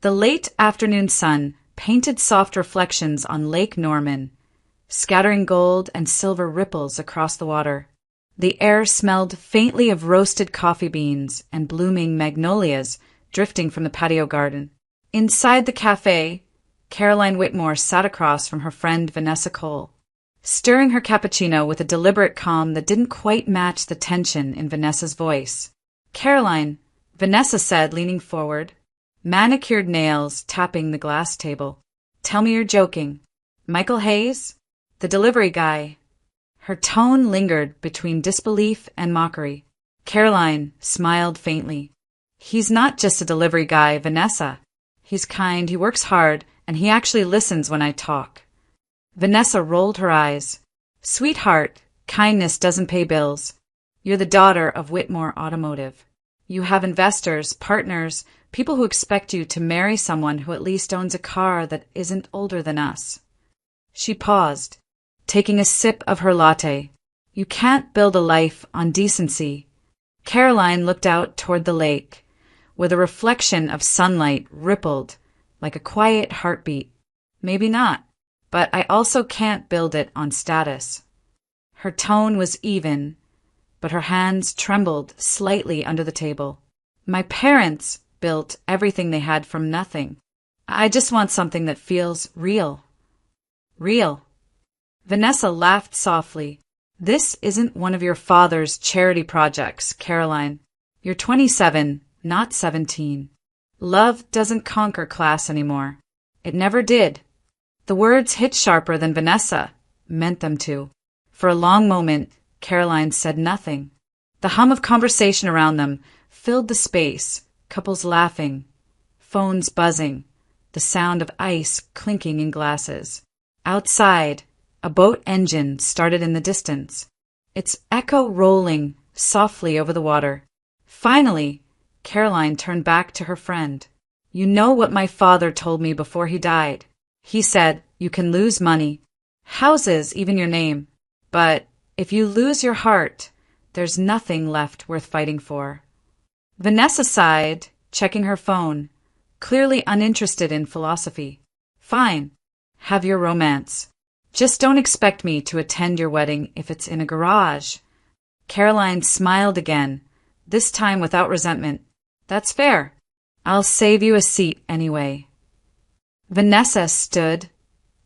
The late afternoon sun painted soft reflections on Lake Norman, scattering gold and silver ripples across the water. The air smelled faintly of roasted coffee beans and blooming magnolias drifting from the patio garden. Inside the cafe, Caroline Whitmore sat across from her friend Vanessa Cole, stirring her cappuccino with a deliberate calm that didn't quite match the tension in Vanessa's voice. "Caroline," Vanessa said, leaning forward, manicured nails tapping the glass table. "Tell me you're joking. Michael Hayes? The delivery guy?" Her tone lingered between disbelief and mockery. Caroline smiled faintly. "He's not just a delivery guy, Vanessa. He's kind, he works hard, and he actually listens when I talk." Vanessa rolled her eyes. "Sweetheart, kindness doesn't pay bills. You're the daughter of Whitmore Automotive. You have investors, partners, people who expect you to marry someone who at least owns a car that isn't older than us." She paused, taking a sip of her latte. "You can't build a life on decency." Caroline looked out toward the lake, where the reflection of sunlight rippled like a quiet heartbeat. "Maybe not, but I also can't build it on status." Her tone was even, but her hands trembled slightly under the table. "My parents built everything they had from nothing. I just want something that feels real." "Real?" Vanessa laughed softly. "This isn't one of your father's charity projects, Caroline. You're 27, not 17. Love doesn't conquer class anymore. It never did." The words hit sharper than Vanessa meant them to. For a long moment, Caroline said nothing. The hum of conversation around them filled the space, couples laughing, phones buzzing, the sound of ice clinking in glasses. Outside, a boat engine started in the distance, its echo rolling softly over the water. Finally, Caroline turned back to her friend. "You know what my father told me before he died. He said, you can lose money, houses, even your name. But if you lose your heart, there's nothing left worth fighting for." Vanessa sighed, checking her phone, clearly uninterested in philosophy. "Fine. Have your romance. Just don't expect me to attend your wedding if it's in a garage." Caroline smiled again, this time without resentment. "That's fair. I'll save you a seat anyway." Vanessa stood,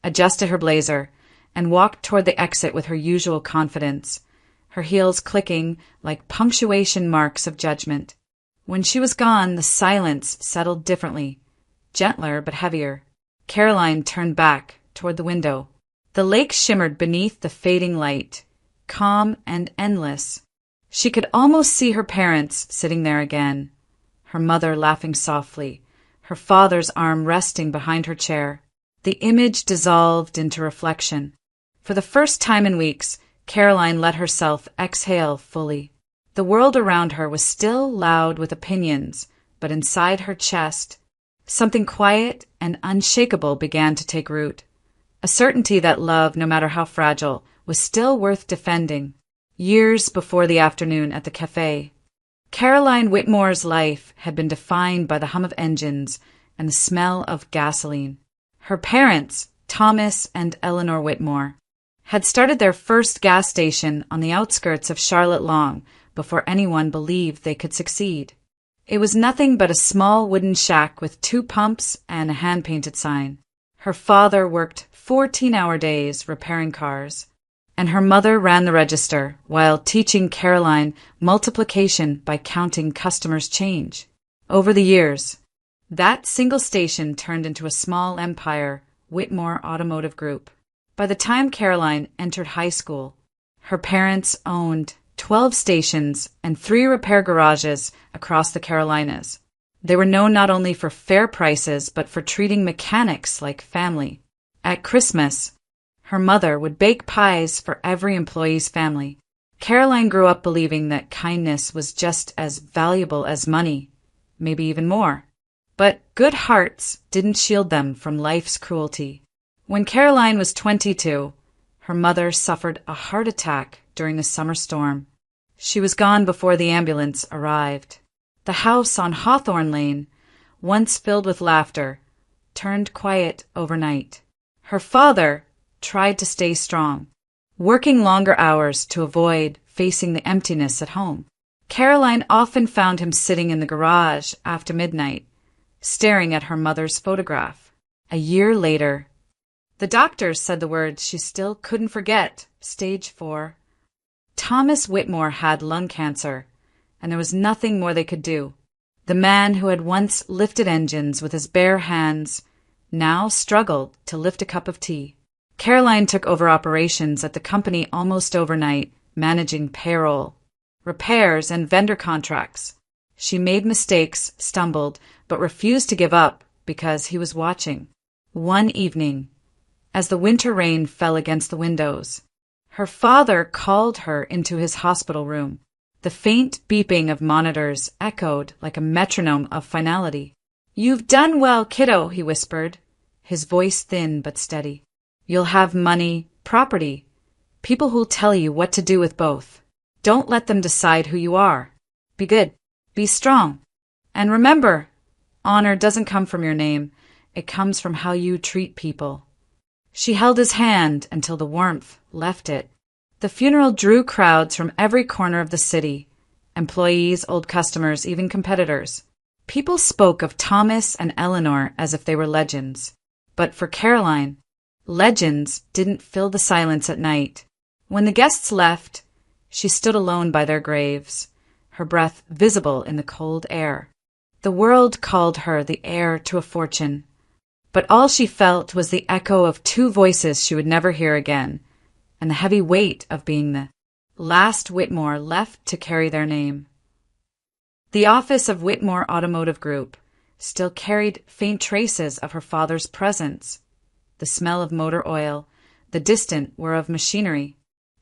adjusted her blazer, and walked toward the exit with her usual confidence, her heels clicking like punctuation marks of judgment. When she was gone, the silence settled differently, gentler but heavier. Caroline turned back toward the window. The lake shimmered beneath the fading light, calm and endless. She could almost see her parents sitting there again, her mother laughing softly, her father's arm resting behind her chair. The image dissolved into reflection. For the first time in weeks, Caroline let herself exhale fully. The world around her was still loud with opinions, but inside her chest, something quiet and unshakable began to take root. A certainty that love, no matter how fragile, was still worth defending. Years before the afternoon at the cafe, Caroline Whitmore's life had been defined by the hum of engines and the smell of gasoline. Her parents, Thomas and Eleanor Whitmore, had started their first gas station on the outskirts of Charlotte long before anyone believed they could succeed. It was nothing but a small wooden shack with 2 pumps and a hand-painted sign. Her father worked 14-hour days repairing cars, and her mother ran the register while teaching Caroline multiplication by counting customers' change. Over the years, that single station turned into a small empire, Whitmore Automotive Group. By the time Caroline entered high school, her parents owned 12 stations and 3 repair garages across the Carolinas. They were known not only for fair prices, but for treating mechanics like family. At Christmas, her mother would bake pies for every employee's family. Caroline grew up believing that kindness was just as valuable as money, maybe even more. But good hearts didn't shield them from life's cruelty. When Caroline was 22, her mother suffered a heart attack during the summer storm. She was gone before the ambulance arrived. The house on Hawthorne Lane once filled with laughter, turned quiet overnight. Her father tried to stay strong, working longer hours to avoid facing the emptiness at home. Caroline often found him sitting in the garage after midnight, staring at her mother's photograph. A year later, the doctors said the words she still couldn't forget: stage 4. Thomas Whitmore had lung cancer, and there was nothing more they could do. The man who had once lifted engines with his bare hands now struggled to lift a cup of tea. Caroline took over operations at the company almost overnight, managing payroll, repairs, and vendor contracts. She made mistakes, stumbled, but refused to give up because he was watching. One evening, as the winter rain fell against the windows, her father called her into his hospital room. The faint beeping of monitors echoed like a metronome of finality. "You've done well, kiddo," he whispered, his voice thin but steady. "You'll have money, property, people who'll tell you what to do with both. Don't let them decide who you are. Be good, be strong. And remember, honor doesn't come from your name, it comes from how you treat people." She held his hand until the warmth left it. The funeral drew crowds from every corner of the city, employees, old customers, even competitors. People spoke of Thomas and Eleanor as if they were legends. But for Caroline, legends didn't fill the silence at night. When the guests left, she stood alone by their graves, her breath visible in the cold air. The world called her the heir to a fortune, but all she felt was the echo of two voices she would never hear again, and the heavy weight of being the last Whitmore left to carry their name. The office of Whitmore Automotive Group still carried faint traces of her father's presence. The smell of motor oil, the distant whir of machinery,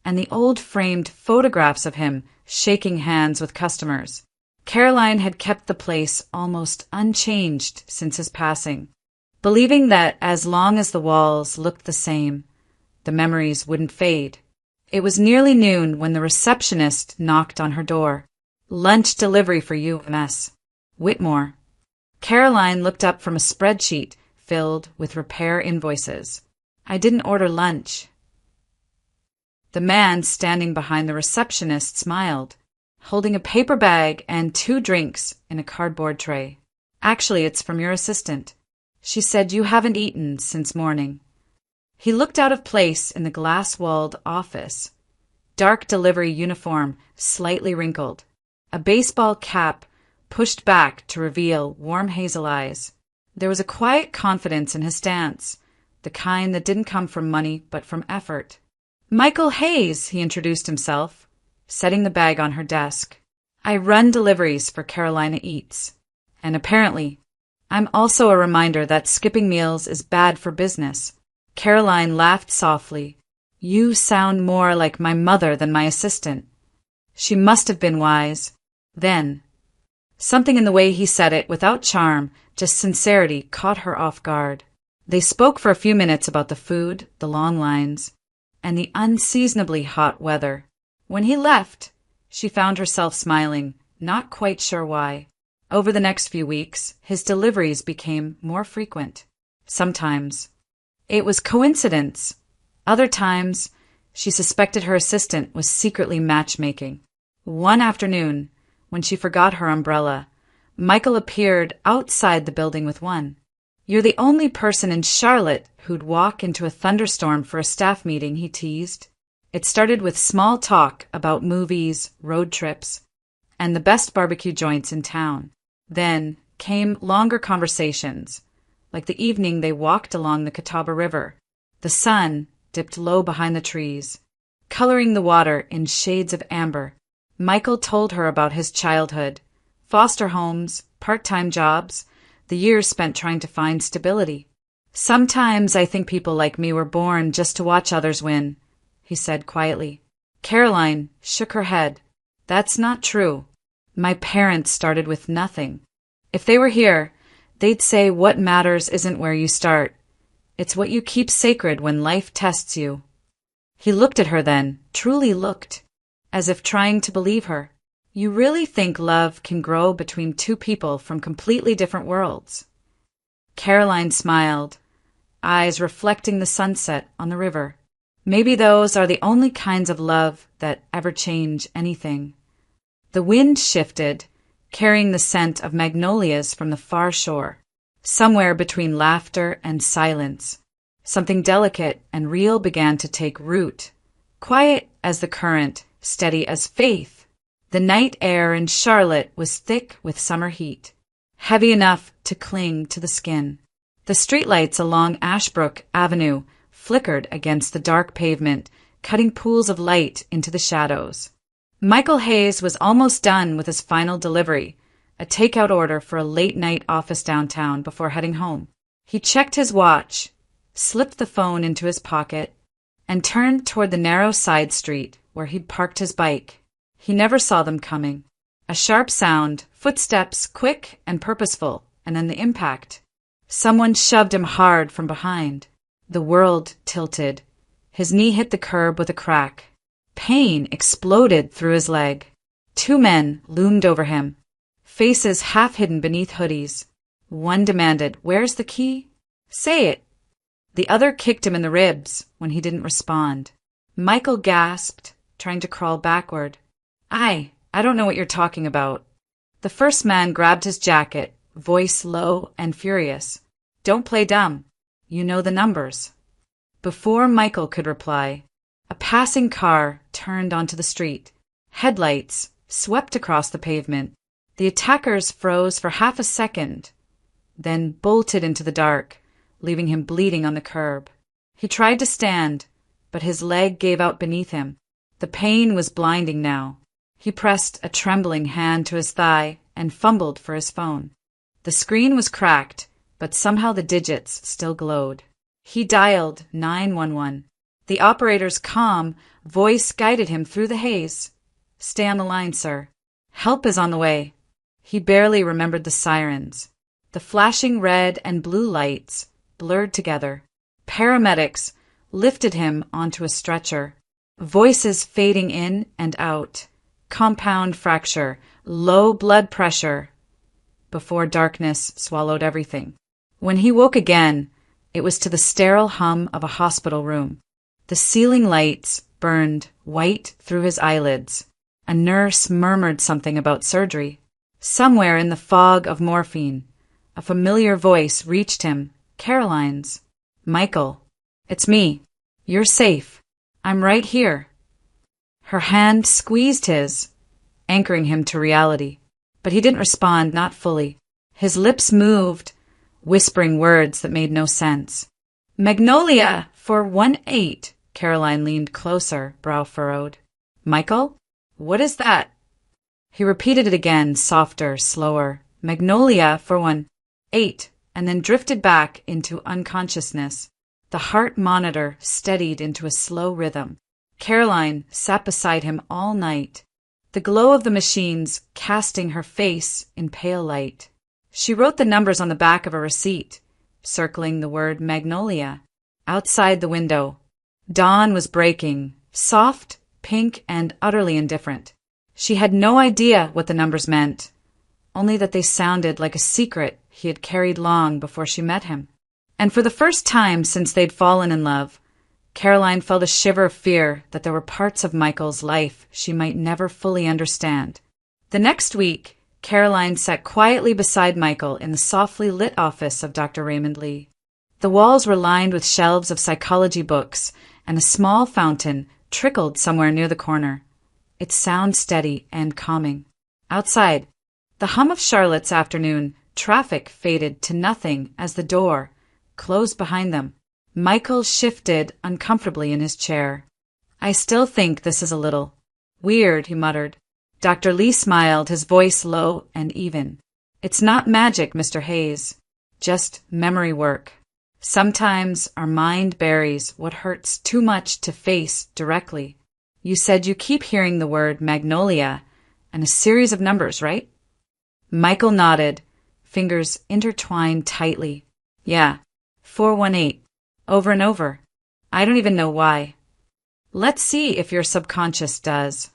and the old framed photographs of him shaking hands with customers. Caroline had kept the place almost unchanged since his passing, believing that as long as the walls looked the same, the memories wouldn't fade. It was nearly noon when the receptionist knocked on her door. "Lunch delivery for you, Miss Whitmore." Caroline looked up from a spreadsheet filled with repair invoices. "I didn't order lunch." The man standing behind the receptionist smiled, holding a paper bag and 2 drinks in a cardboard tray. "Actually, it's from your assistant. She said you haven't eaten since morning." He looked out of place in the glass-walled office. Dark delivery uniform, slightly wrinkled. A baseball cap pushed back to reveal warm hazel eyes. There was a quiet confidence in his stance, the kind that didn't come from money but from effort. "Michael Hayes," he introduced himself, setting the bag on her desk. "I run deliveries for Carolina Eats. And apparently, I'm also a reminder that skipping meals is bad for business." Caroline laughed softly. "You sound more like my mother than my assistant." She must have been wise. Then, something in the way he said it, without charm, just sincerity, caught her off guard. They spoke for a few minutes about the food, the long lines, and the unseasonably hot weather. When he left, she found herself smiling, not quite sure why. Over the next few weeks, his deliveries became more frequent. Sometimes it was coincidence. Other times, she suspected her assistant was secretly matchmaking. One afternoon, when she forgot her umbrella, Michael appeared outside the building with one. "You're the only person in Charlotte who'd walk into a thunderstorm for a staff meeting," he teased. It started with small talk about movies, road trips, and the best barbecue joints in town. Then came longer conversations, like the evening they walked along the Catawba River. The sun dipped low behind the trees, coloring the water in shades of amber. Michael told her about his childhood, foster homes, part-time jobs, the years spent trying to find stability. "Sometimes I think people like me were born just to watch others win," he said quietly. Caroline shook her head. "That's not true. My parents started with nothing. If they were here, they'd say what matters isn't where you start. It's what you keep sacred when life tests you." He looked at her then, truly looked, as if trying to believe her. You really think love can grow between two people from completely different worlds? Caroline smiled, eyes reflecting the sunset on the river. Maybe those are the only kinds of love that ever change anything. The wind shifted, carrying the scent of magnolias from the far shore, somewhere between laughter and silence. Something delicate and real began to take root, quiet as the current, steady as faith. The night air in Charlotte was thick with summer heat, heavy enough to cling to the skin. The streetlights along Ashbrook Avenue flickered against the dark pavement, cutting pools of light into the shadows. Michael Hayes was almost done with his final delivery, a takeout order for a late-night office downtown before heading home. He checked his watch, slipped the phone into his pocket, and turned toward the narrow side street where he'd parked his bike. He never saw them coming. A sharp sound, footsteps quick and purposeful, and then the impact. Someone shoved him hard from behind. The world tilted. His knee hit the curb with a crack. Pain exploded through his leg. Two men loomed over him, faces half hidden beneath hoodies. One demanded, "Where's the key?" "Say it." The other kicked him in the ribs when he didn't respond. Michael gasped, trying to crawl backward. I don't know what you're talking about." The first man grabbed his jacket, voice low and furious. "Don't play dumb. You know the numbers." Before Michael could reply, a passing car turned onto the street. Headlights swept across the pavement. The attackers froze for half a second, then bolted into the dark, leaving him bleeding on the curb. He tried to stand, but his leg gave out beneath him. The pain was blinding now. He pressed a trembling hand to his thigh and fumbled for his phone. The screen was cracked, but somehow the digits still glowed. He dialed 911. The operator's calm voice guided him through the haze. "Stay on the line, sir. Help is on the way." He barely remembered the sirens. The flashing red and blue lights blurred together. Paramedics lifted him onto a stretcher. Voices fading in and out. Compound fracture, low blood pressure, before darkness swallowed everything. When he woke again, it was to the sterile hum of a hospital room. The ceiling lights burned white through his eyelids. A nurse murmured something about surgery. Somewhere in the fog of morphine, a familiar voice reached him, Caroline's. "Michael, it's me. You're safe. I'm right here." Her hand squeezed his, anchoring him to reality. But he didn't respond, not fully. His lips moved, whispering words that made no sense. "Magnolia 418. Caroline leaned closer, brow furrowed. "Michael? What is that?" He repeated it again, softer, slower. "Magnolia 418," and then drifted back into unconsciousness. The heart monitor steadied into a slow rhythm. Caroline sat beside him all night, the glow of the machines casting her face in pale light. She wrote the numbers on the back of a receipt, circling the word Magnolia. Outside the window, dawn was breaking, soft, pink, and utterly indifferent. She had no idea what the numbers meant, only that they sounded like a secret he had carried long before she met him. And for the first time since they'd fallen in love, Caroline felt a shiver of fear that there were parts of Michael's life she might never fully understand. The next week, Caroline sat quietly beside Michael in the softly lit office of Dr. Raymond Lee. The walls were lined with shelves of psychology books, and a small fountain trickled somewhere near the corner, its sound steady and calming. Outside, the hum of Charlotte's afternoon traffic faded to nothing as the door closed behind them. Michael shifted uncomfortably in his chair. "I still think this is a little weird," he muttered. Dr. Lee smiled, his voice low and even. "It's not magic, Mr. Hayes, just memory work. Sometimes our mind buries what hurts too much to face directly. You said you keep hearing the word Magnolia and a series of numbers, right?" Michael nodded, fingers intertwined tightly. "Yeah, 418. Over and over. I don't even know why." "Let's see if your subconscious does."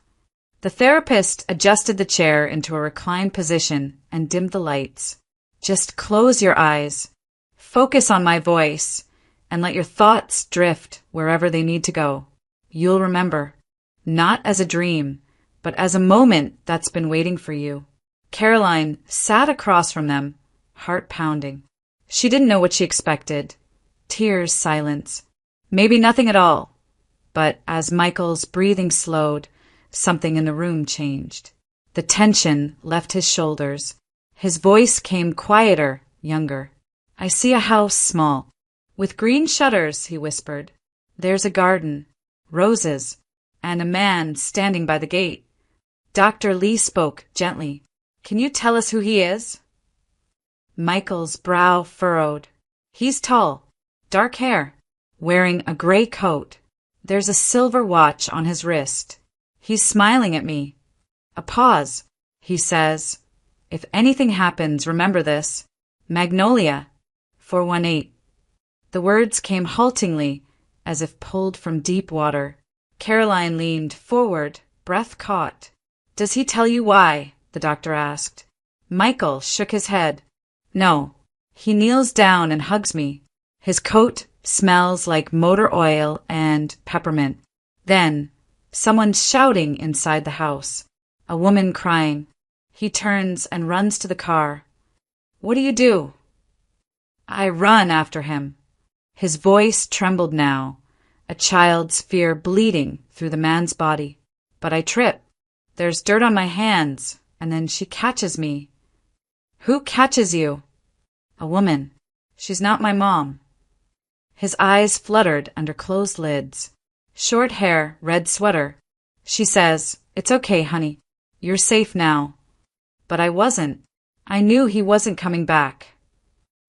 The therapist adjusted the chair into a reclined position and dimmed the lights. Just close your eyes, focus on my voice, and let your thoughts drift wherever they need to go. You'll remember, not as a dream, but as a moment that's been waiting for you. Caroline sat across from them, heart pounding. She didn't know what she expected. Tears, silence. Maybe nothing at all. But as Michael's breathing slowed, something in the room changed. The tension left his shoulders. His voice came quieter, younger. I see a house small, with green shutters, he whispered. There's a garden, roses, and a man standing by the gate. Dr. Lee spoke gently. Can you tell us who he is? Michael's brow furrowed. He's tall, dark hair, wearing a gray coat. There's a silver watch on his wrist. He's smiling at me. A pause. He says, if anything happens, remember this. Magnolia, 418. The words came haltingly, as if pulled from deep water. Caroline leaned forward, breath caught. Does he tell you why? The doctor asked. Michael shook his head. No. He kneels down and hugs me. His coat smells like motor oil and peppermint. Then, someone's shouting inside the house. A woman crying. He turns and runs to the car. What do you do? I run after him. His voice trembled now, a child's fear bleeding through the man's body. But I trip. There's dirt on my hands, and then she catches me. Who catches you? A woman. She's not my mom. His eyes fluttered under closed lids. Short hair, red sweater. She says, it's okay, honey. You're safe now. But I wasn't. I knew he wasn't coming back.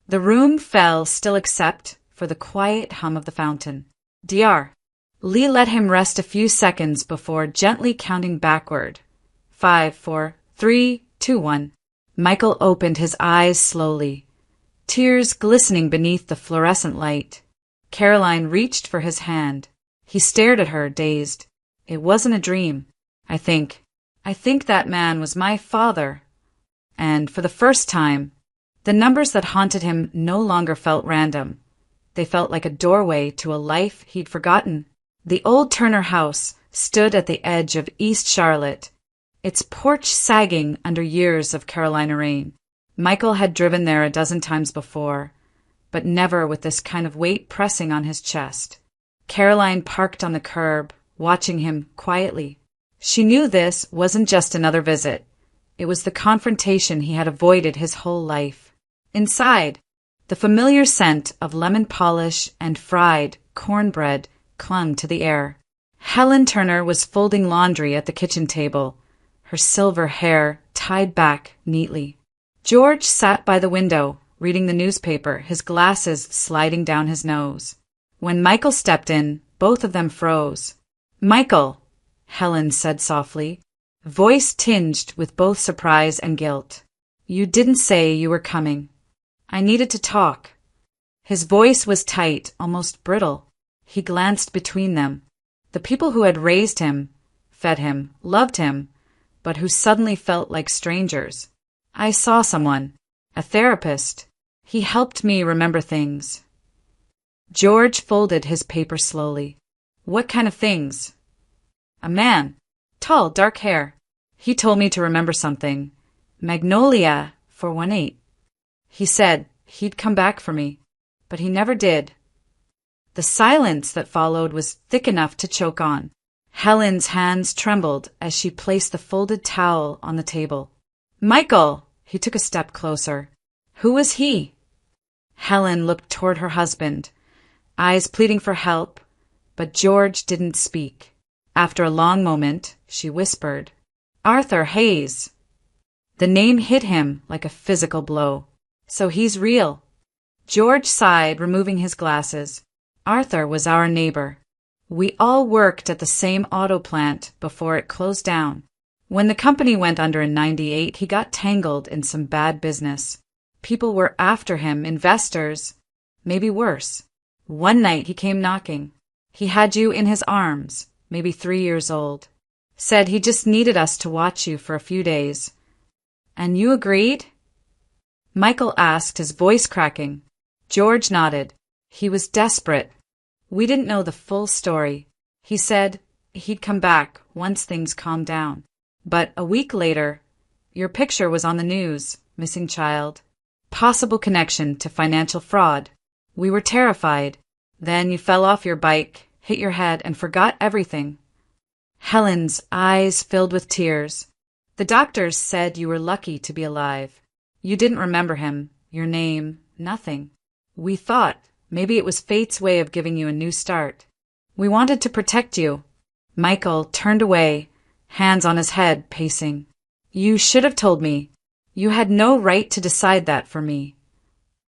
The room fell still except for the quiet hum of the fountain. Dr. Lee let him rest a few seconds before gently counting backward. 5, 4, 3, 2, 1. Michael opened his eyes slowly, tears glistening beneath the fluorescent light. Caroline reached for his hand. He stared at her, dazed. It wasn't a dream. I think that man was my father. And for the first time, the numbers that haunted him no longer felt random. They felt like a doorway to a life he'd forgotten. The old Turner house stood at the edge of East Charlotte, its porch sagging under years of Carolina rain. Michael had driven there a dozen times before, but never with this kind of weight pressing on his chest. Caroline parked on the curb, watching him quietly. She knew this wasn't just another visit. It was the confrontation he had avoided his whole life. Inside, the familiar scent of lemon polish and fried cornbread clung to the air. Helen Turner was folding laundry at the kitchen table, her silver hair tied back neatly. George sat by the window, reading the newspaper, his glasses sliding down his nose. When Michael stepped in, both of them froze. Michael, Helen said softly, voice tinged with both surprise and guilt. You didn't say you were coming. I needed to talk. His voice was tight, almost brittle. He glanced between them. The people who had raised him, fed him, loved him, but who suddenly felt like strangers. I saw someone, a therapist. He helped me remember things. George folded his paper slowly. What kind of things? A man, tall, dark hair. He told me to remember something. Magnolia, 418. He said he'd come back for me, but he never did. The silence that followed was thick enough to choke on. Helen's hands trembled as she placed the folded towel on the table. Michael! He took a step closer. Who was he? Helen looked toward her husband, eyes pleading for help, but George didn't speak. After a long moment, she whispered, Arthur Hayes. The name hit him like a physical blow. So he's real. George sighed, removing his glasses. Arthur was our neighbor. We all worked at the same auto plant before it closed down. When the company went under in '98, he got tangled in some bad business. People were after him, investors, maybe worse. One night he came knocking. He had you in his arms, maybe 3 years old. Said he just needed us to watch you for a few days. And you agreed? Michael asked, his voice cracking. George nodded. He was desperate. We didn't know the full story. He said he'd come back once things calmed down. But a week later, your picture was on the news, missing child. Possible connection to financial fraud. We were terrified. Then you fell off your bike, hit your head, and forgot everything. Helen's eyes filled with tears. The doctors said you were lucky to be alive. You didn't remember him, your name, nothing. We thought maybe it was fate's way of giving you a new start. We wanted to protect you. Michael turned away, hands on his head, pacing. You should have told me. You had no right to decide that for me.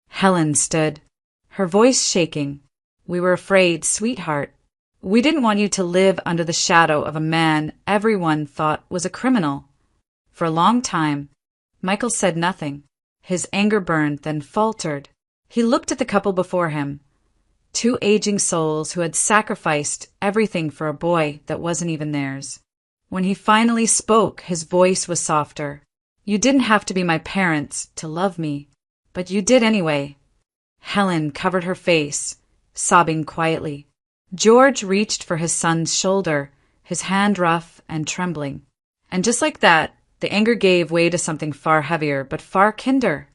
Helen stood, her voice shaking. We were afraid, sweetheart. We didn't want you to live under the shadow of a man everyone thought was a criminal. For a long time, Michael said nothing. His anger burned, then faltered. He looked at the couple before him, two aging souls who had sacrificed everything for a boy that wasn't even theirs. When he finally spoke, his voice was softer. You didn't have to be my parents to love me, but you did anyway. Helen covered her face, sobbing quietly. George reached for his son's shoulder, his hand rough and trembling. And just like that, the anger gave way to something far heavier, but far kinder.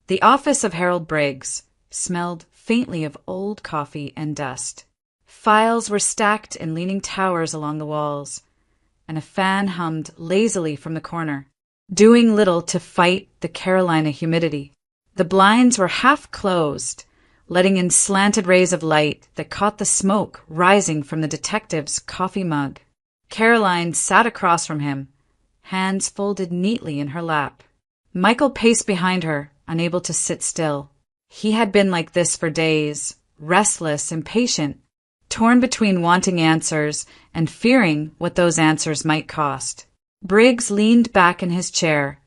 The office of Harold Briggs smelled faintly of old coffee and dust. Files were stacked in leaning towers along the walls, and a fan hummed lazily from the corner, doing little to fight the Carolina humidity. The blinds were half closed, letting in slanted rays of light that caught the smoke rising from the detective's coffee mug. Caroline sat across from him, hands folded neatly in her lap. Michael paced behind her, unable to sit still. He had been like this for days, restless, impatient, torn between wanting answers and fearing what those answers might cost. Briggs leaned back in his chair,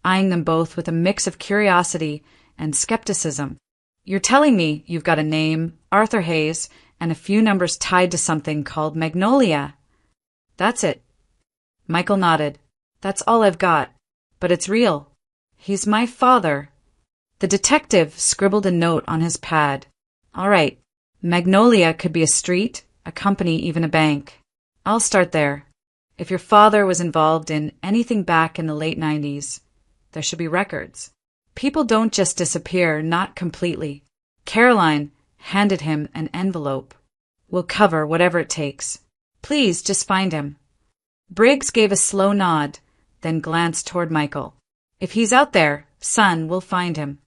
eyeing them both with a mix of curiosity and skepticism. You're telling me you've got a name, Arthur Hayes, and a few numbers tied to something called Magnolia. That's it. Michael nodded. That's all I've got. But it's real. He's my father. The detective scribbled a note on his pad. All right. Magnolia could be a street, a company, even a bank. I'll start there. If your father was involved in anything back in the late 90s, there should be records. People don't just disappear, not completely. Caroline handed him an envelope. We'll cover whatever it takes. Please just find him. Briggs gave a slow nod, then glanced toward Michael. If he's out there, son, we'll find him.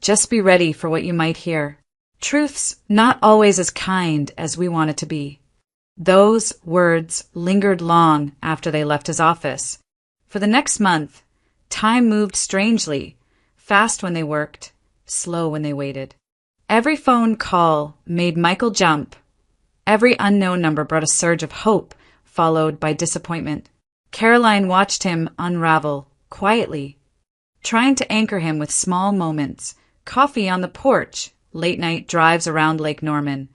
Just be ready for what you might hear. Truth's not always as kind as we want it to be. Those words lingered long after they left his office. For the next month, time moved strangely, fast when they worked, slow when they waited. Every phone call made Michael jump. Every unknown number brought a surge of hope, followed by disappointment. Caroline watched him unravel, quietly, trying to anchor him with small moments, coffee on the porch, late-night drives around Lake Norman,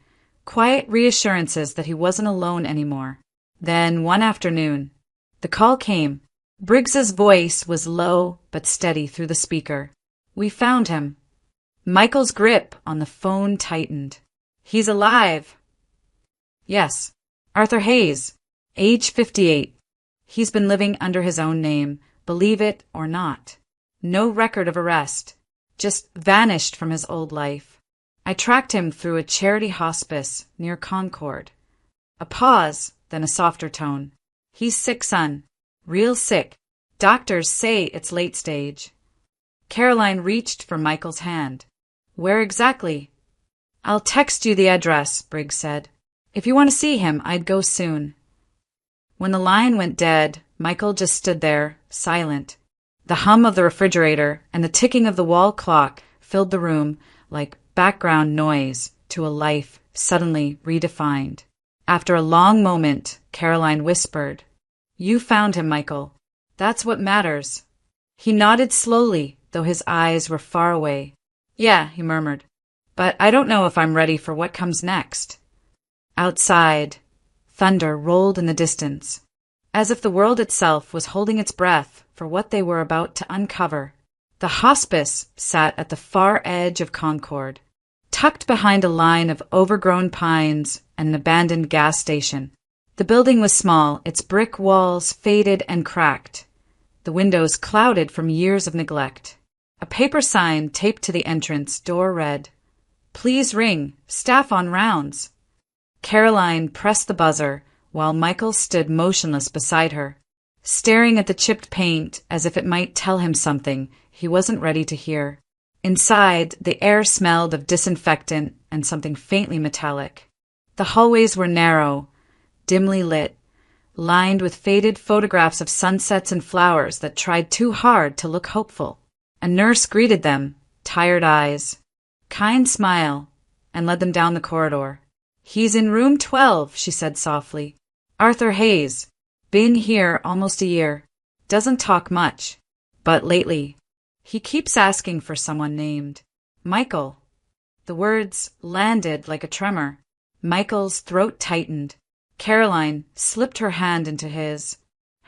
quiet reassurances that he wasn't alone anymore. Then, one afternoon, the call came. Briggs's voice was low but steady through the speaker. We found him. Michael's grip on the phone tightened. He's alive. Yes, Arthur Hayes, age 58. He's been living under his own name, believe it or not. No record of arrest, just vanished from his old life. I tracked him through a charity hospice near Concord. A pause, then a softer tone. He's sick, son. Real sick. Doctors say it's late stage. Caroline reached for Michael's hand. Where exactly? I'll text you the address, Briggs said. If you want to see him, I'd go soon. When the line went dead, Michael just stood there, silent. The hum of the refrigerator and the ticking of the wall clock filled the room like background noise to a life suddenly redefined. After a long moment, Caroline whispered, You found him, Michael. That's what matters. He nodded slowly, though his eyes were far away. Yeah, he murmured, but I don't know if I'm ready for what comes next. Outside, thunder rolled in the distance. as if the world itself was holding its breath for what they were about to uncover. The hospice sat at the far edge of Concord, tucked behind a line of overgrown pines and an abandoned gas station. The building was small, its brick walls faded and cracked, the windows clouded from years of neglect. A paper sign taped to the entrance door read, "Please ring, staff on rounds." Caroline pressed the buzzer while Michael stood motionless beside her, staring at the chipped paint as if it might tell him something he wasn't ready to hear. Inside, the air smelled of disinfectant and something faintly metallic. The hallways were narrow, dimly lit, lined with faded photographs of sunsets and flowers that tried too hard to look hopeful. A nurse greeted them, tired eyes, kind smile, and led them down the corridor. "He's in room 12, she said softly. "Arthur Hayes. Been here almost a year. Doesn't talk much. But lately, he keeps asking for someone named Michael." The words landed like a tremor. Michael's throat tightened. Caroline slipped her hand into his,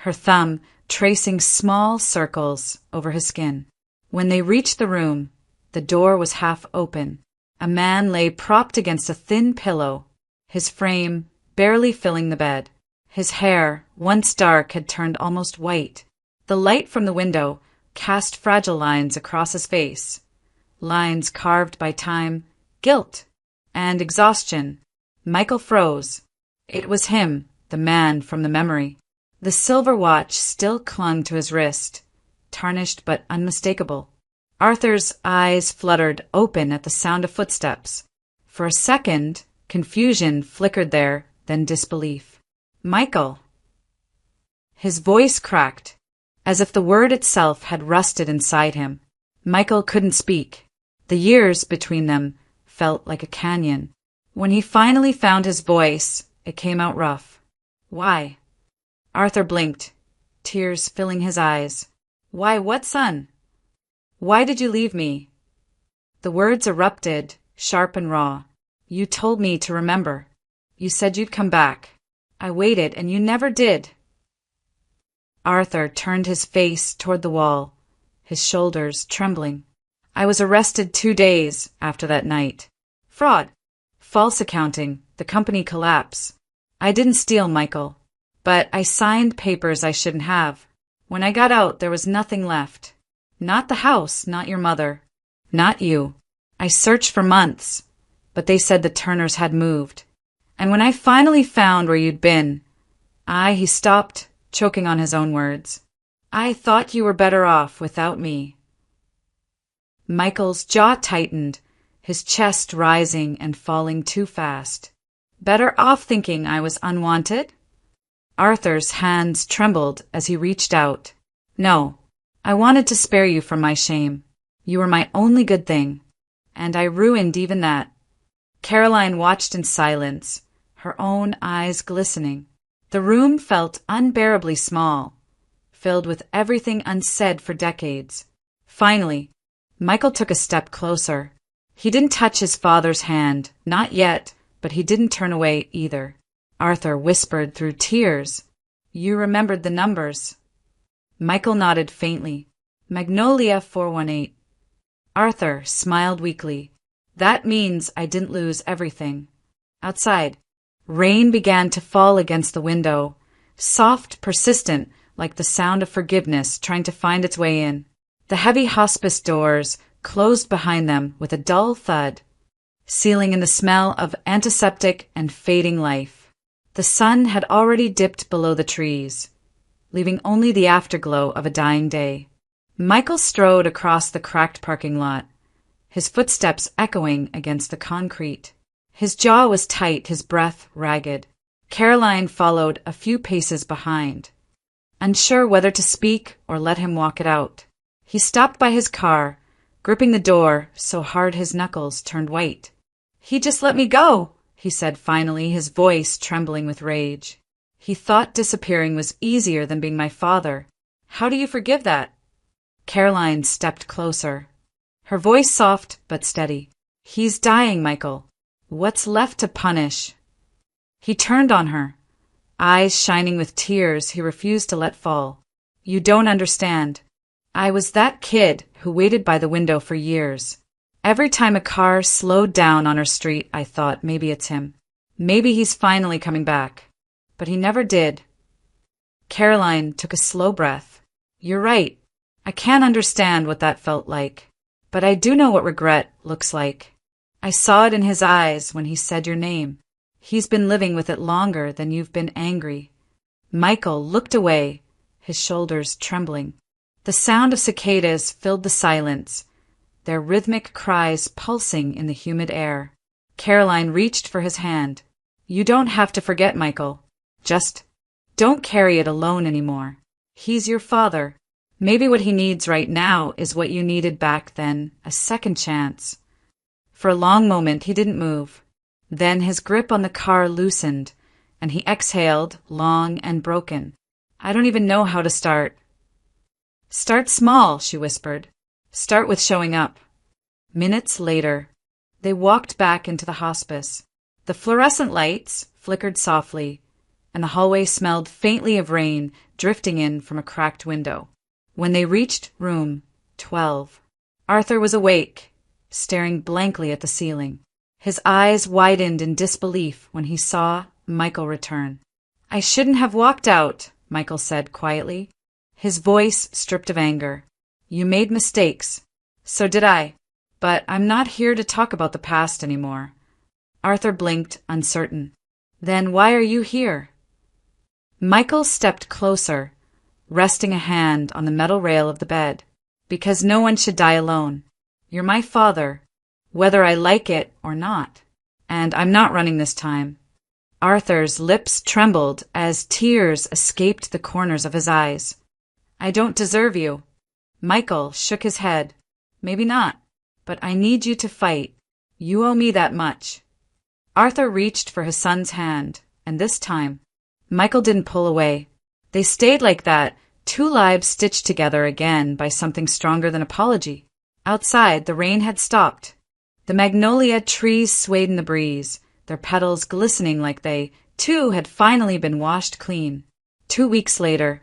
her thumb tracing small circles over his skin. When they reached the room, the door was half open. A man lay propped against a thin pillow, his frame barely filling the bed. His hair, once dark, had turned almost white. The light from the window cast fragile lines across his face, lines carved by time, guilt, and exhaustion. Michael froze. It was him, the man from the memory. The silver watch still clung to his wrist, tarnished but unmistakable. Arthur's eyes fluttered open at the sound of footsteps. For a second, confusion flickered there, then disbelief. "Michael!" His voice cracked, as if the word itself had rusted inside him. Michael couldn't speak. The years between them felt like a canyon. When he finally found his voice, it came out rough. "Why?" Arthur blinked, tears filling his eyes. "Why what, son? Why did you leave me?" The words erupted, sharp and raw. "You told me to remember. You said you'd come back. I waited, and you never did." Arthur turned his face toward the wall, his shoulders trembling. "I was arrested 2 days after that night. Fraud. False accounting. The company collapse. I didn't steal, Michael. But I signed papers I shouldn't have. When I got out, there was nothing left. Not the house, not your mother. Not you. I searched for months, but they said the Turners had moved. And when I finally found where you'd been, he stopped, choking on his own words. I thought you were better off without me." Michael's jaw tightened, his chest rising and falling too fast. "Better off thinking I was unwanted?" Arthur's hands trembled as he reached out. "No, I wanted to spare you from my shame. You were my only good thing, and I ruined even that." Caroline watched in silence, her own eyes glistening. The room felt unbearably small, filled with everything unsaid for decades. Finally, Michael took a step closer. He didn't touch his father's hand, not yet, but he didn't turn away either. Arthur whispered through tears, "You remembered the numbers." Michael nodded faintly. "Magnolia 418. Arthur smiled weakly. "That means I didn't lose everything." Outside, rain began to fall against the window, soft, persistent, like the sound of forgiveness trying to find its way in. The heavy hospice doors closed behind them with a dull thud, sealing in the smell of antiseptic and fading life. The sun had already dipped below the trees, leaving only the afterglow of a dying day. Michael strode across the cracked parking lot, his footsteps echoing against the concrete. His jaw was tight, his breath ragged. Caroline followed a few paces behind, unsure whether to speak or let him walk it out. He stopped by his car, gripping the door so hard his knuckles turned white. "He just let me go," he said finally, his voice trembling with rage. "He thought disappearing was easier than being my father. How do you forgive that?" Caroline stepped closer, her voice soft but steady. "He's dying, Michael. What's left to punish?" He turned on her, eyes shining with tears he refused to let fall. "You don't understand. I was that kid who waited by the window for years. Every time a car slowed down on our street, I thought, maybe it's him. Maybe he's finally coming back. But he never did." Caroline took a slow breath. "You're right. I can't understand what that felt like. But I do know what regret looks like. I saw it in his eyes when he said your name. He's been living with it longer than you've been angry." Michael looked away, his shoulders trembling. The sound of cicadas filled the silence, their rhythmic cries pulsing in the humid air. Caroline reached for his hand. "You don't have to forget, Michael. Just don't carry it alone anymore. He's your father. Maybe what he needs right now is what you needed back then, a second chance." For a long moment he didn't move. Then his grip on the car loosened, and he exhaled, long and broken. "I don't even know how to start." "Start small," she whispered. "Start with showing up." Minutes later, they walked back into the hospice. The fluorescent lights flickered softly, and the hallway smelled faintly of rain drifting in from a cracked window. When they reached room 12, Arthur was awake, staring blankly at the ceiling. His eyes widened in disbelief when he saw Michael return. "I shouldn't have walked out," Michael said quietly, his voice stripped of anger. "You made mistakes. So did I. But I'm not here to talk about the past anymore." Arthur blinked, uncertain. "Then why are you here?" Michael stepped closer, resting a hand on the metal rail of the bed. "Because no one should die alone. You're my father, whether I like it or not. And I'm not running this time." Arthur's lips trembled as tears escaped the corners of his eyes. "I don't deserve you." Michael shook his head. "Maybe not, but I need you to fight. You owe me that much." Arthur reached for his son's hand, and this time, Michael didn't pull away. They stayed like that, two lives stitched together again by something stronger than apology. Outside, the rain had stopped. The magnolia trees swayed in the breeze, their petals glistening like they, too, had finally been washed clean. 2 weeks later,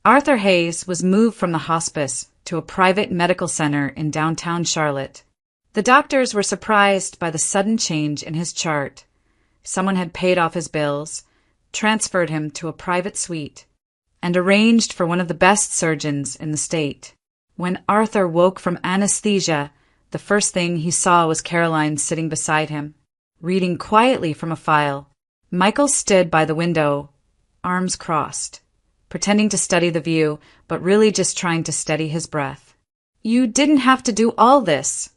Arthur Hayes was moved from the hospice to a private medical center in downtown Charlotte. The doctors were surprised by the sudden change in his chart. Someone had paid off his bills, transferred him to a private suite, and arranged for one of the best surgeons in the state. When Arthur woke from anesthesia, the first thing he saw was Caroline sitting beside him, reading quietly from a file. Michael stood by the window, arms crossed, pretending to study the view, but really just trying to steady his breath. "You didn't have to do all this,"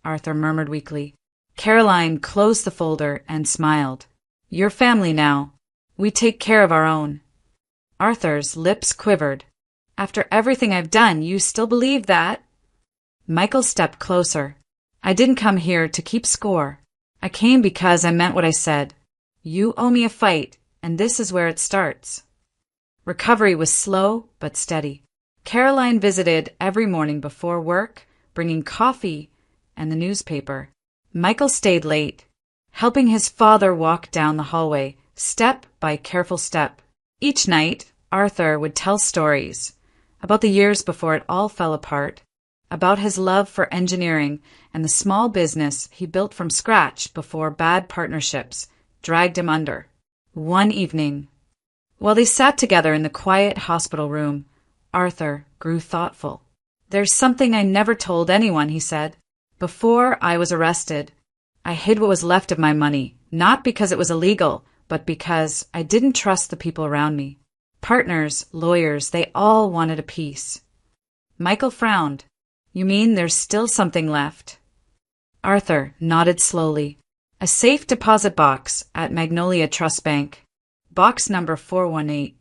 Arthur murmured weakly. Caroline closed the folder and smiled. "You're family now. We take care of our own." Arthur's lips quivered. "After everything I've done, you still believe that?" Michael stepped closer. "I didn't come here to keep score. I came because I meant what I said. You owe me a fight, and this is where it starts." Recovery was slow but steady. Caroline visited every morning before work, bringing coffee and the newspaper. Michael stayed late, helping his father walk down the hallway, step by careful step. Each night, Arthur would tell stories about the years before it all fell apart, about his love for engineering and the small business he built from scratch before bad partnerships dragged him under. One evening, while they sat together in the quiet hospital room, Arthur grew thoughtful. "There's something I never told anyone," he said. "Before I was arrested, I hid what was left of my money, not because it was illegal, but because I didn't trust the people around me. Partners, lawyers, they all wanted a piece." Michael frowned. "You mean there's still something left?" Arthur nodded slowly. "A safe deposit box at Magnolia Trust Bank. Box number 418.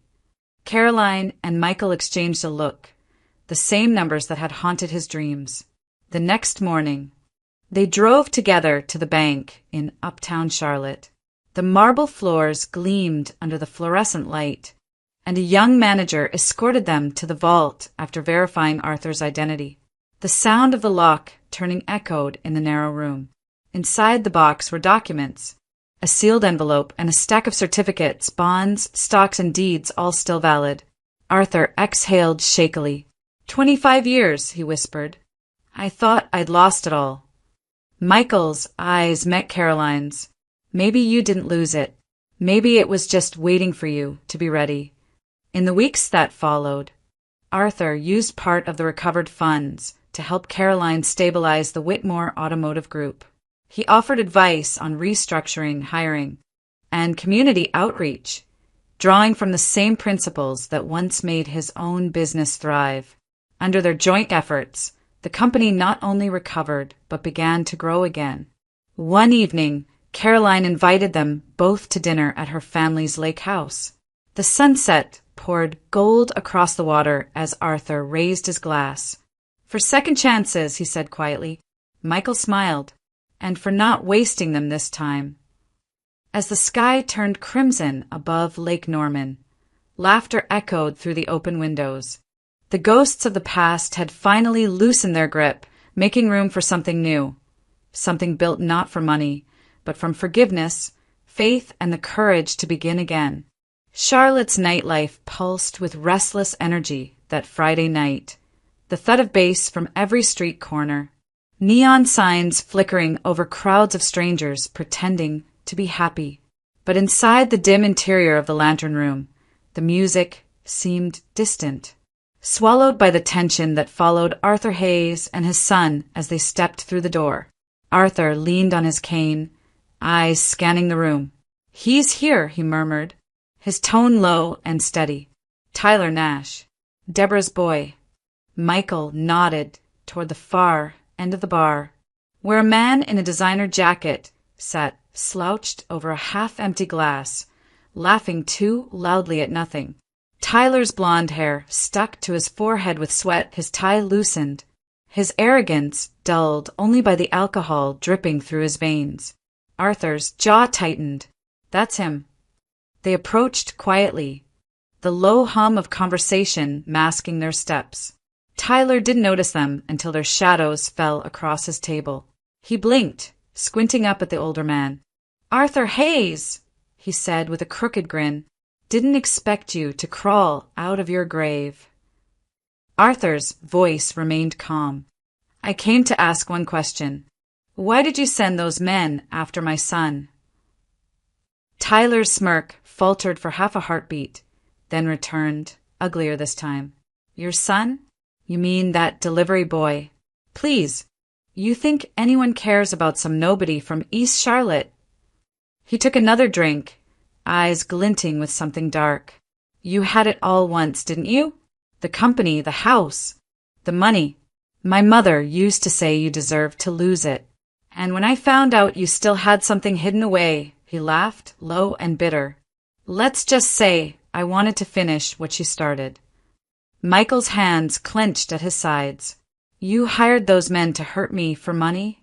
Caroline and Michael exchanged a look, the same numbers that had haunted his dreams. The next morning, they drove together to the bank in uptown Charlotte. The marble floors gleamed under the fluorescent light, and a young manager escorted them to the vault after verifying Arthur's identity. The sound of the lock turning echoed in the narrow room. Inside the box were documents, a sealed envelope, and a stack of certificates, bonds, stocks, and deeds, all still valid. Arthur exhaled shakily. 25 years, he whispered. I thought I'd lost it all. Michael's eyes met Caroline's. Maybe you didn't lose it. Maybe it was just waiting for you to be ready. In the weeks that followed, Arthur used part of the recovered funds to help Caroline stabilize the Whitmore Automotive Group. He offered advice on restructuring, hiring, and community outreach, drawing from the same principles that once made his own business thrive. Under their joint efforts, the company not only recovered but began to grow again. One evening, Caroline invited them both to dinner at her family's lake house. The sunset poured gold across the water as Arthur raised his glass. For second chances, he said quietly. Michael smiled, and for not wasting them this time. As the sky turned crimson above Lake Norman, laughter echoed through the open windows. The ghosts of the past had finally loosened their grip, making room for something new, something built not for money, but from forgiveness, faith, and the courage to begin again. Charlotte's nightlife pulsed with restless energy that Friday night, the thud of bass from every street corner, neon signs flickering over crowds of strangers pretending to be happy. But inside the dim interior of the lantern room, the music seemed distant, swallowed by the tension that followed Arthur Hayes and his son as they stepped through the door. Arthur leaned on his cane, eyes scanning the room. He's here, he murmured, his tone low and steady. Tyler Nash, Deborah's boy. Michael nodded toward the far end of the bar, where a man in a designer jacket sat slouched over a half-empty glass, laughing too loudly at nothing. Tyler's blonde hair stuck to his forehead with sweat, his tie loosened, his arrogance dulled only by the alcohol dripping through his veins. Arthur's jaw tightened. That's him. They approached quietly, the low hum of conversation masking their steps. Tyler didn't notice them until their shadows fell across his table. He blinked, squinting up at the older man. Arthur Hayes, he said with a crooked grin. Didn't expect you to crawl out of your grave. Arthur's voice remained calm. I came to ask one question. Why did you send those men after my son? Tyler's smirk faltered for half a heartbeat, then returned, uglier this time. Your son? You mean that delivery boy? Please, you think anyone cares about some nobody from East Charlotte? He took another drink, eyes glinting with something dark. You had it all once, didn't you? The company, the house, the money. My mother used to say you deserved to lose it. And when I found out you still had something hidden away, he laughed, low and bitter. Let's just say I wanted to finish what she started. Michael's hands clenched at his sides. You hired those men to hurt me for money?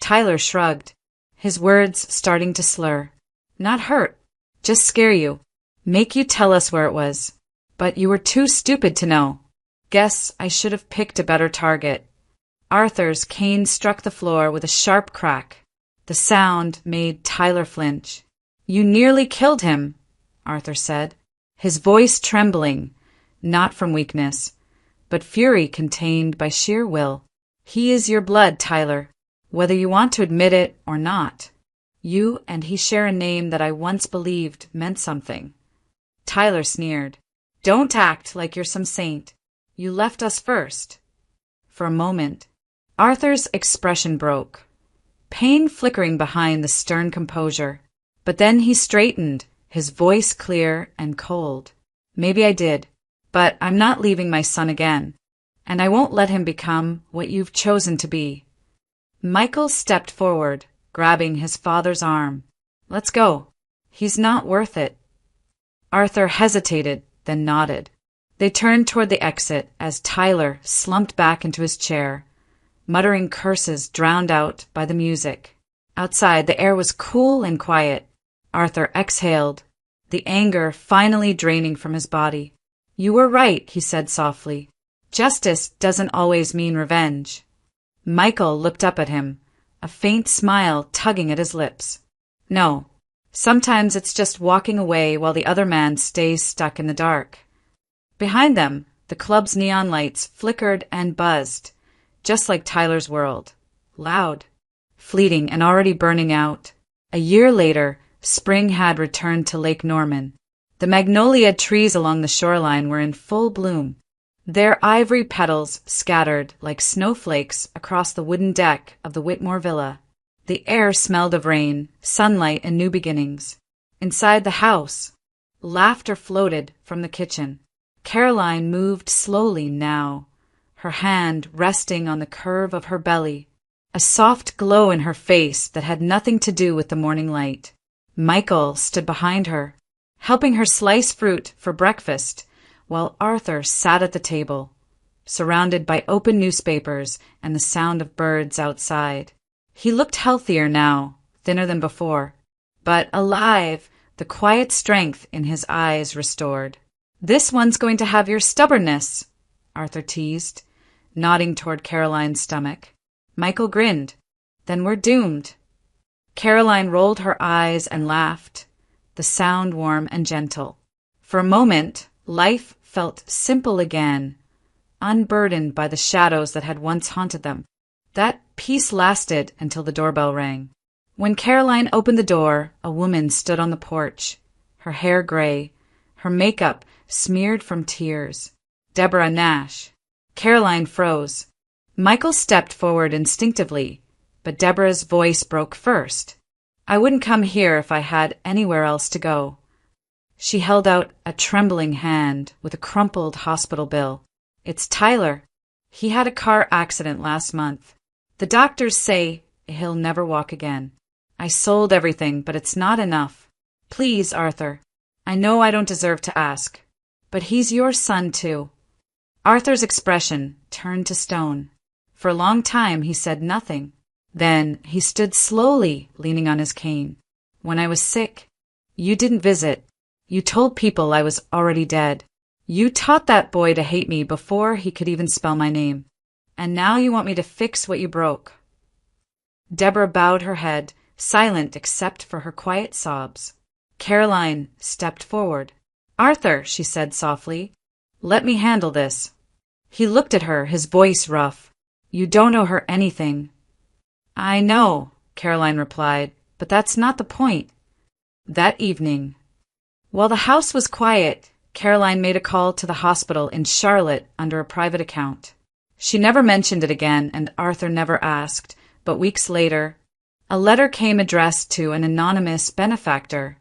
Tyler shrugged, his words starting to slur. Not hurt, just scare you, make you tell us where it was. But you were too stupid to know. Guess I should have picked a better target. Arthur's cane struck the floor with a sharp crack. The sound made Tyler flinch. You nearly killed him, Arthur said, his voice trembling, not from weakness, but fury contained by sheer will. He is your blood, Tyler, whether you want to admit it or not. You and he share a name that I once believed meant something. Tyler sneered. Don't act like you're some saint. You left us first. For a moment, Arthur's expression broke, pain flickering behind the stern composure. But then he straightened, his voice clear and cold. Maybe I did, but I'm not leaving my son again, and I won't let him become what you've chosen to be. Michael stepped forward, grabbing his father's arm. Let's go. He's not worth it. Arthur hesitated, then nodded. They turned toward the exit as Tyler slumped back into his chair, muttering curses drowned out by the music. Outside, the air was cool and quiet. Arthur exhaled, the anger finally draining from his body. You were right, he said softly. Justice doesn't always mean revenge. Michael looked up at him, a faint smile tugging at his lips. No. Sometimes it's just walking away while the other man stays stuck in the dark. Behind them, the club's neon lights flickered and buzzed, just like Tyler's world. Loud, fleeting, and already burning out. A year later, spring had returned to Lake Norman. The magnolia trees along the shoreline were in full bloom, their ivory petals scattered like snowflakes across the wooden deck of the Whitmore villa. The air smelled of rain, sunlight, and new beginnings. Inside the house, laughter floated from the kitchen. Caroline moved slowly now, her hand resting on the curve of her belly, a soft glow in her face that had nothing to do with the morning light. Michael stood behind her, helping her slice fruit for breakfast, while Arthur sat at the table, surrounded by open newspapers and the sound of birds outside. He looked healthier now, thinner than before, but alive, the quiet strength in his eyes restored. "This one's going to have your stubbornness," Arthur teased, nodding toward Caroline's stomach. Michael grinned. "Then we're doomed." Caroline rolled her eyes and laughed, the sound warm and gentle. For a moment, life felt simple again, unburdened by the shadows that had once haunted them. That peace lasted until the doorbell rang. When Caroline opened the door, a woman stood on the porch, her hair gray, her makeup smeared from tears. Deborah Nash. Caroline froze. Michael stepped forward instinctively, but Deborah's voice broke first. "I wouldn't come here if I had anywhere else to go." She held out a trembling hand with a crumpled hospital bill. "It's Tyler. He had a car accident last month. The doctors say he'll never walk again. I sold everything, but it's not enough. Please, Arthur. I know I don't deserve to ask, but he's your son, too." Arthur's expression turned to stone. For a long time he said nothing. Then he stood slowly, leaning on his cane. "When I was sick, you didn't visit. You told people I was already dead. You taught that boy to hate me before he could even spell my name. And now you want me to fix what you broke." Deborah bowed her head, silent except for her quiet sobs. Caroline stepped forward. "Arthur," she said softly, "let me handle this." He looked at her, his voice rough. "You don't owe her anything." "I know," Caroline replied, "but that's not the point." That evening, while the house was quiet, Caroline made a call to the hospital in Charlotte under a private account. She never mentioned it again, and Arthur never asked, but weeks later, a letter came addressed to an anonymous benefactor,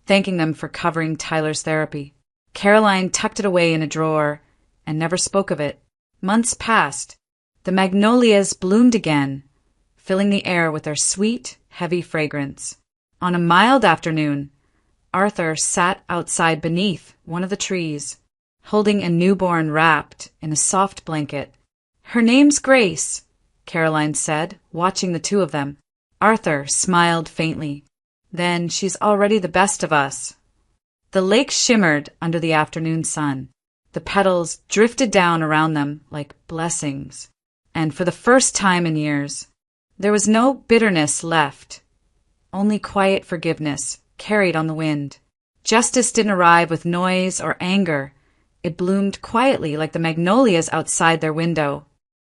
thanking them for covering Tyler's therapy. Caroline tucked it away in a drawer and never spoke of it. Months passed. The magnolias bloomed again, filling the air with their sweet, heavy fragrance. On a mild afternoon, Arthur sat outside beneath one of the trees, holding a newborn wrapped in a soft blanket. "Her name's Grace," Caroline said, watching the two of them. Arthur smiled faintly. "Then she's already the best of us." The lake shimmered under the afternoon sun. The petals drifted down around them like blessings. And for the first time in years, there was no bitterness left, only quiet forgiveness carried on the wind. Justice didn't arrive with noise or anger. It bloomed quietly like the magnolias outside their window.